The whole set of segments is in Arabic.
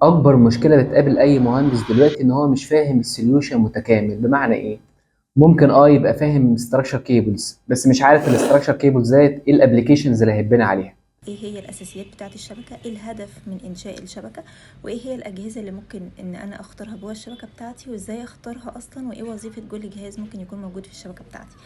اكبر مشكله بتقابل اي مهندس دلوقتي ان هو مش فاهم السوليوشن متكامل. بمعنى ايه؟ ممكن يبقى فاهم ستراكشر كيبلز بس مش عارف الستراكشر كيبلز ديت ايه الابلكيشنز اللي هيتبني عليها. ايه هي الاساسيات بتاعه الشبكه، ايه الهدف من انشاء الشبكه، وايه هي الاجهزه اللي ممكن ان انا اختارها جوه الشبكه بتاعتي، وازاي اختارها اصلا، وايه وظيفه كل جهاز ممكن يكون موجود في الشبكه بتاعتي.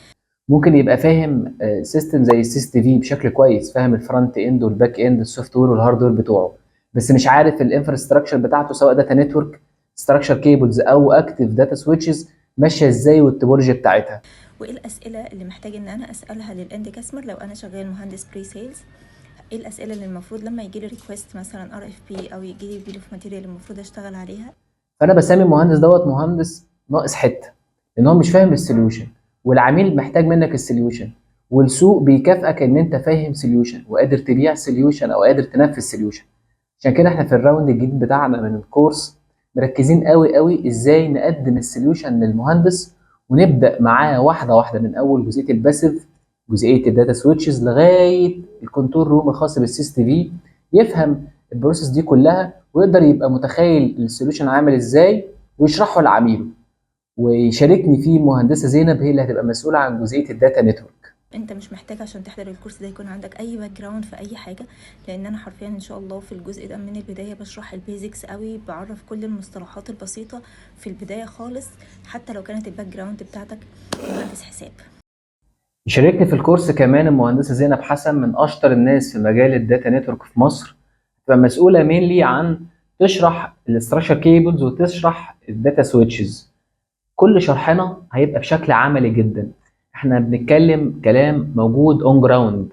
ممكن يبقى فاهم سيستم زي السيس تي في بشكل كويس، فاهم الفرونت اند والباك اند، السوفت وير والهارد وير بتوعه، بس مش عارف الانفراستراكشر بتاعته سواء داتا نتورك، ستراكشر كيبلز او اكتف داتا سويتشز ماشيه ازاي والتوبولوجي بتاعتها. وايه الاسئله اللي محتاج ان انا اسالها للاند كاستمر لو انا شغال مهندس بري سيلز. ايه الاسئله اللي المفروض لما يجي لي ريكويست مثلا ار اف بي او يجي لي بيل اوف ماتيريال المفروض اشتغل عليها. فانا بسمي المهندس دوت مهندس ناقص حته، لان هو مش فاهم السوليوشن، والعميل محتاج منك السوليوشن، والسوق بيكافئك ان انت فاهم سوليوشن وقادر تبيع سوليوشن او قادر تنفذ سوليوشن. عشان كده احنا في الراوند الجديد بتاعنا من الكورس مركزين قوي قوي ازاي نقدم السوليوشن للمهندس، ونبدا معاه واحده واحده من اول جزئيه الباسيف، جزئيه الداتا سويتشز، لغايه الكنترول روم الخاص بالسيس تي في، يفهم البروسيس دي كلها ويقدر يبقى متخيل السوليوشن عامل ازاي ويشرحه لعميله. ويشاركني فيه مهندسه زينب، هي اللي هتبقى مسؤوله عن جزئيه الداتا نتورك. انت مش محتاج عشان تحضر الكورس ده يكون عندك اي باك جراوند في اي حاجه، لان انا حرفيا ان شاء الله في الجزء ده من البدايه بشرح البيزكس قوي، بعرف كل المصطلحات البسيطه في البدايه خالص، حتى لو كانت الباك جراوند بتاعتك مهندس حساب. يشاركني في الكورس كمان المهندسه زينب حسن، من اشطر الناس في مجال الداتا نتورك في مصر، تبقى مسؤوله مينلي عن تشرح الاستراكشر كيبلز وتشرح الداتا سويتشز. كل شرحنا هيبقى بشكل عملي جدا، احنا بنتكلم كلام موجود اون جراوند،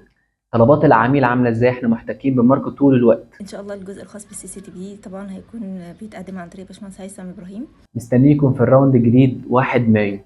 طلبات العميل عامله ازاي، احنا محتكين بالماركت طول الوقت. ان شاء الله الجزء الخاص بالسي سي تي في طبعا هيكون بيتقدم عن طريق باشمهندس هيثم ابراهيم. مستنيكم في الراوند الجديد 1 مايو.